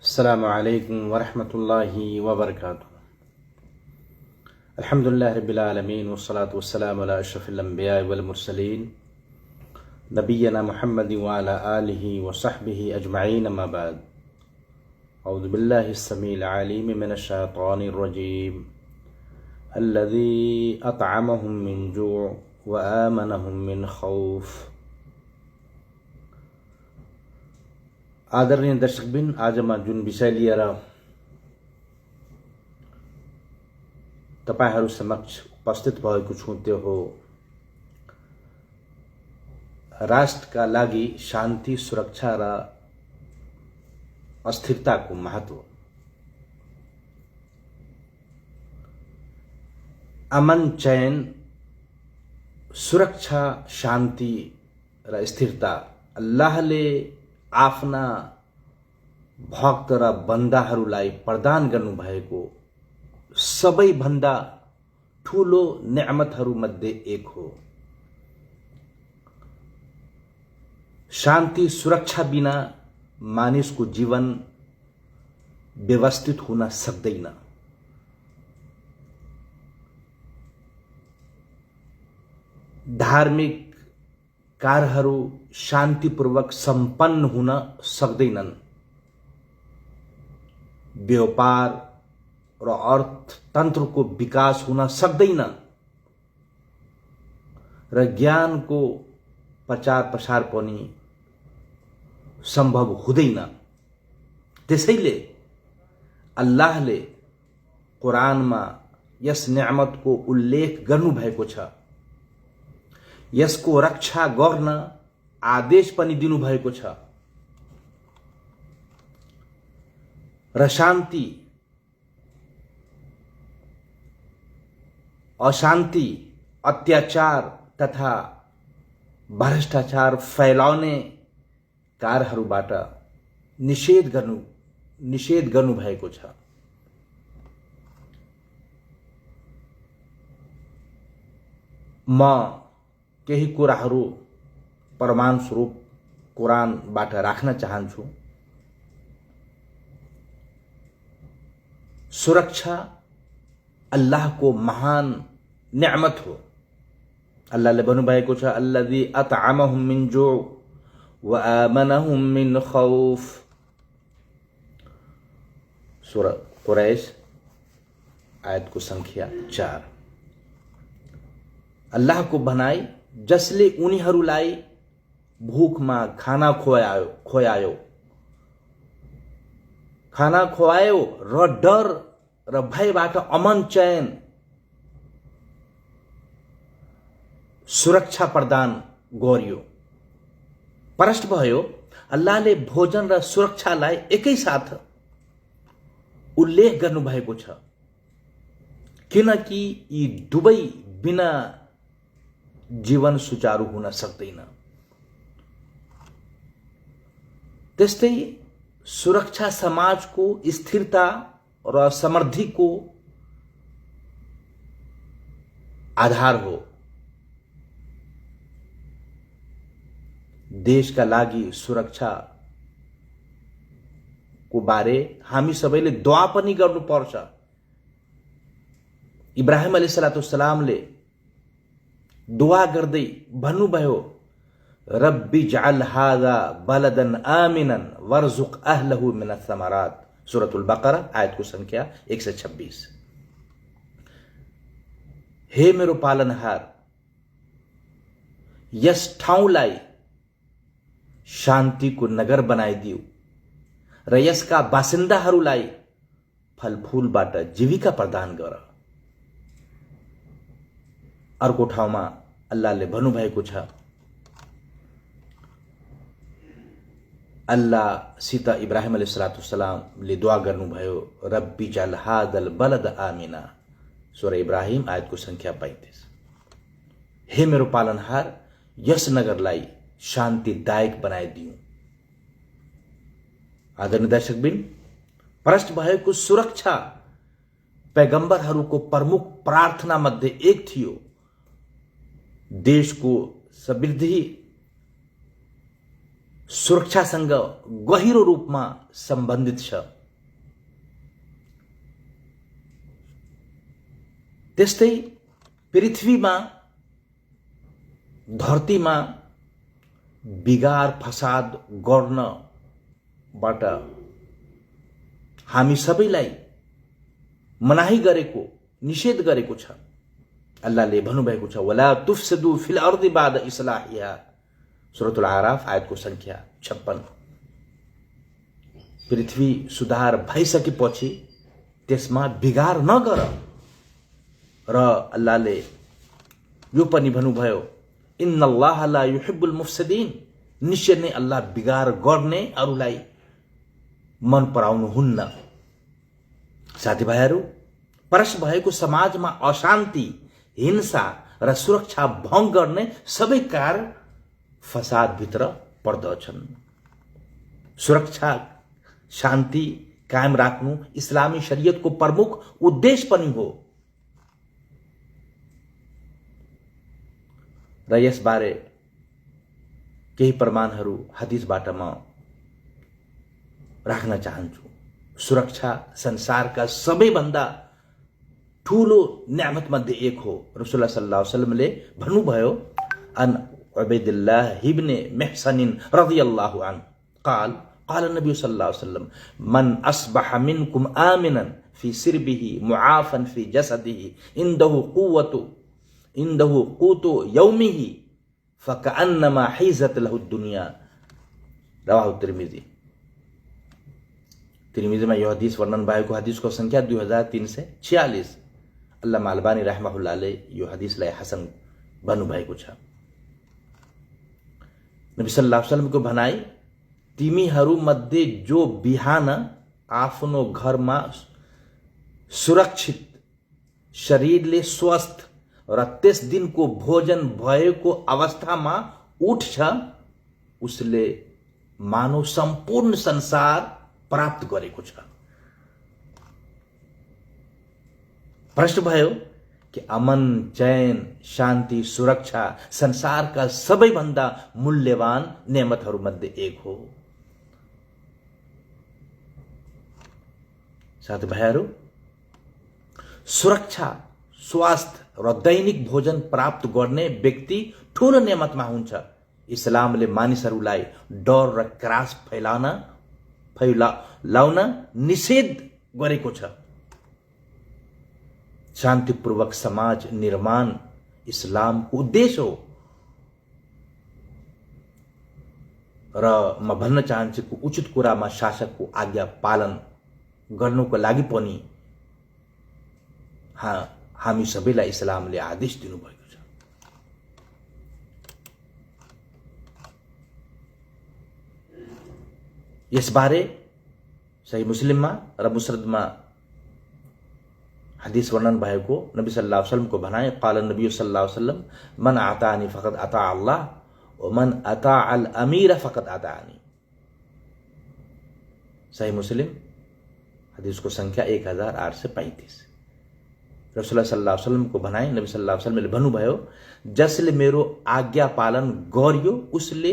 अस्सलामु अलैकुम वरहमतुल्लाहि वबरकातुहू। अल्हम्दुलिल्लाहि रब्बिल आलमीन वस्सलातु वस्सलामु अला अशरफिल अंबिया वल मुरसलीन नबिय्यना मुहम्मदिन व अला आलिहि व सहबिहि अजमईन अम्मा बाद। औज़ु बिल्लाहिस समीइल अलीम मिनश शैतानिर रजीम अल्लज़ी अतअमहुम मिन जू' व आमनहुम मिन खौफ। आदरणीय दर्शकबिन, आज म जुन विषय लिएर तपाईहरू समक्ष उपस्थित भएको छु त्यो हो राष्ट्रका लागि शान्ति, सुरक्षा र अस्थिरताको महत्व। अमन, चैन, सुरक्षा, शान्ति र स्थिरता अल्लाहले आफ्ना भक्त र बन्दाहरूलाई प्रदान गर्नुभएको सबैभन्दा ठूलो नेमतहरूमध्ये एक हो। शान्ति, सुरक्षा बिना मानिसको जीवन व्यवस्थित हुन सक्दैन। धार्मिक कार्यहरू शान्तिपूर्वक सम्पन्न हुन सक्दैनन्। व्यापार र अर्थतन्त्रको विकास हुन सक्दैन र ज्ञानको प्रचार प्रसार पनि सम्भव हुँदैन। त्यसैले अल्लाहले कुरानमा यस नेमतको उल्लेख गर्नुभएको छ। यसको रक्षा गर्न आदेश पनि दिनुभएको छ र शान्ति, अशान्ति, अत्याचार तथा भ्रष्टाचार फैलाउने कार्यहरूबाट निषेध गर्नुभएको छ। म केही कुराहरू प्रमाण स्वरूप कुरानबाट राख्न चाहन्छु। सुरक्षा अल्लाहको महान नेमत हो। अल्लाहले भन्नुभएको छ, अल्लज़ी अतअमहुम मिन जू' व आमनहुम मिन खौफ। सूरा कुरैश आयतको संख्या 4। अल्लाहको भनाई, जसले उनीहरूलाई भूखमा खाना खुवायो र डर र भयबाट अमन, चैन, सुरक्षा प्रदान गर्यो। प्रश्न भयो, अल्लाहले भोजन र सुरक्षालाई एकैसाथ उल्लेख गर्नुभएको छ किनकि यी दुवै बिना जीवन सुचारू हुन सक्दैन। त्यस्तै सुरक्षा समाजको स्थिरता र समृद्धिको आधार हो। देशका लागि सुरक्षा को बारे हामी सबैले दुआ पनि गर्नुपर्छ। इब्राहिम अलैहिस्सलामले दुआ गर्दै भन्नुभयो, रब्बी जअल हाज़ा बलदन आमिनन वर्जुक अहलहु मिनस समरात। सूरतुल बकरा आयतको संख्या 126। हे मेरो पालनहार, यस ठाउँलाई शान्तिको नगर बनाइदिऊ र यसका बासिन्दाहरूलाई फलफूलबाट जीविका प्रदान गर। अर्को ठाउँमा अल्लाहले भन्नुभएको छ, अल्लाहसित इब्राहिम अलैहिस्सलामले दुआ गर्नुभयो, रब्बी जअल हाज़ल बलद आमिना। सूरा इब्राहिम आयतको संख्या 35। हे मेरो पालनहार, यस नगरलाई शान्तिदायक बनाइदिऊ। आदरणीय दर्शकबिन, प्रश्न भएको सुरक्षा पैगम्बरहरूको प्रमुख प्रार्थना मध्ये एक थियो। देशको समृद्धि सुरक्षासँग गहिरो रूपमा सम्बन्धित छ। त्यस्तै पृथ्वीमा धरतीमा बिगार फसाद गर्नबाट हामी सबैलाई मनाही गरेको, निषेध गरेको छ। अल्लाहले भन्नुभएको छ वला तुफसिदु फिल अर्दि बाद इस्लाहिहा, सूरतुल आराफ आयतको संख्या 56। पृथ्वी सुधार भइसकेपछि त्यसमा बिगार नगर। र अल्लाहले यो पनि भन्नुभयो इन्नल्लाह ला युहिब्बुल मुफ्सिदिन, निश्चय नै अल्लाह बिगार गर्नेहरूलाई मन पराउनुहुन्न। साथीभाइहरू, परस भएको समाजमा अशान्ति, हिंसा र सुरक्षा भङ्ग गर्ने सबै कारण फसादभित्र पर्दछन्। सुरक्षा, शान्ति कायम राख्नु इस्लामी शरीयतको प्रमुख उद्देश्य पनि हो र यसबारे केही प्रमाणहरू हदीसबाट म राख्न चाहन्छु। सुरक्षा संसारका सबैभन्दा ठूलो न्यामत मध्ये एक हो। रसूलुल्लाह सल्लल्लाहु अलैहि वसल्लमले भन्नुभयो अन उबैदुल्लाह इब्न महसन रदियल्लाहु अन्हु قال قال النبي صلى الله عليه وسلم من أصبح منكم آمنا في سربه معافا في جسده عنده قوت يومه فكأنما حيزت له الدنيا رواه तिर्मिजी। तिर्मिजीमा यो हदीस वर्णन भएको हदीसको संख्या 2346। अल्लामा अल्बानी रहमहुल्लाहले यो हदीसलाई हसन भन्नुभएको छ। नबी सल्लल्लाहु अलैहि वसल्लमको भनाई, तिमीहरू मध्ये जो बिहान आफ्नो घरमा सुरक्षित, शरीरले स्वस्थ र त्यस दिनको भोजन भएको अवस्थामा उठ्छ, उसले मानव सम्पूर्ण संसार प्राप्त गरेको छ। प्रश्न भयो कि अमन, चैन, शान्ति, सुरक्षा संसारका सबैभन्दा मूल्यवान नेमतहरूमध्ये एक हो। साथीभाइहरू, सुरक्षा, स्वास्थ्य र दैनिक भोजन प्राप्त गर्ने व्यक्ति ठूलो नेमतमा हुन्छ। इस्लामले मानिसहरूलाई डर र क्रास फैलाउन निषेध गरेको छ। शान्तिपूर्वक समाज निर्माण इस्लामको उद्देश्य हो। र म भन्न चाहन्छु कि उचित कुरामा शासकको आज्ञा पालन गर्नुको लागि पनि हामी सबैलाई इस्लामले आदेश दिनुभएको छ। यसबारे सही मुस्लिममा र मुस्नदमा हदीस वर्णन भएको नबी सल्लल्लाहु अलैहि वसल्लम को भनाए क़ाल नबी सल्लल्लाहु अलैहि वसल्लम मन अतानी फ़क़द अता अल्लाह व मन अता अल अमीर फ़क़द अतानी। सही मुस्लिम हदीस को संख्या 1835। रसूलुल्लाह सल्लल्लाहु अलैहि वसल्लम को भनाए, नबी सल्लल्लाहु अलैहि वसल्लमले भन्नुभयो जसले मेरो आज्ञा पालन गर्यो उसले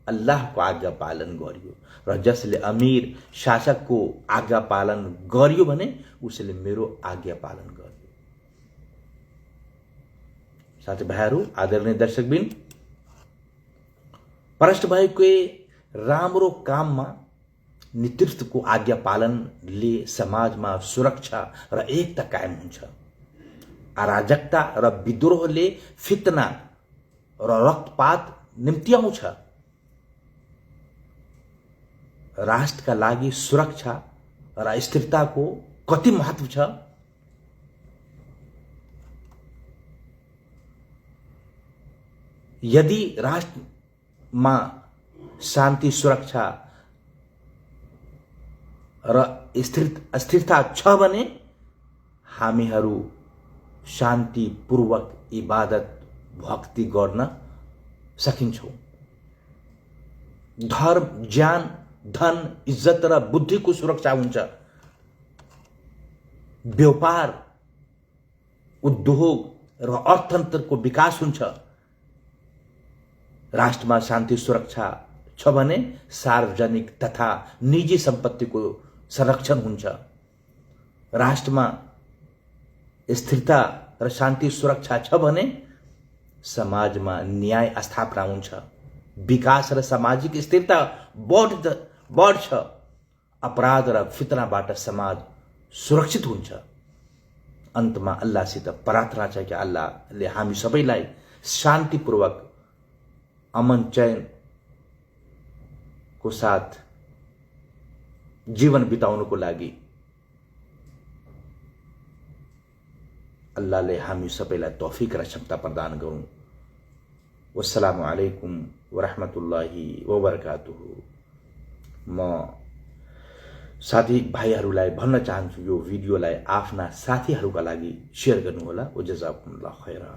अल्लाहको आज्ञा पालन गर्यो र जसले अमीर, शासकको आज्ञा पालन गर्यो भने उसले मेरो आज्ञा पालन गर्यो। साथीभाइहरू, आदरणीय दर्शकबिन, परस्त भएको राम्रो काममा नेतृत्वको आज्ञा पालनले समाजमा सुरक्षा र एकता कायम हुन्छ। अराजकता र विद्रोहले फितना र रक्तपात निम्त्याउँछ। राष्ट्रका लागि सुरक्षा र स्थिरताको कति महत्व छ। यदि राष्ट्रमा शान्ति, सुरक्षा र स्थिरता छ भने हामीहरू शान्तिपूर्वक इबादत भक्ति गर्न सकिन्छौँ। धर्म, ज्ञान, धन, इज्जत र बुद्धिको सुरक्षा हुन्छ। व्यापार, उद्योग र अर्थतन्त्रको विकास हुन्छ। राष्ट्रमा शान्ति सुरक्षा छ भने सार्वजनिक तथा निजी सम्पत्तिको संरक्षण हुन्छ। राष्ट्रमा स्थिरता र शान्ति सुरक्षा छ भने समाजमा न्याय स्थापना हुन्छ, विकास र सामाजिक स्थिरता बढ्छ, अपराध र फितनाबाट समाज सुरक्षित हुन्छ। अन्तमा अल्लाहसित प्रार्थना छ कि अल्लाहले हामी सबैलाई शान्तिपूर्वक अमन चैन को साथ जीवन बिताउनको लागि अल्लाहले हामी सबैलाई तौफिक र क्षमता प्रदान गरून्। वस्सलामु अलैकुम वरहमतुल्लाहि वबरकातुहु। म साथी भाइहरूलाई भन्न चाहन्छु यो भिडियोलाई आफ्ना साथीहरूका लागि शेयर गर्नुहोला। वजजाकुमुल्लाह खैरा।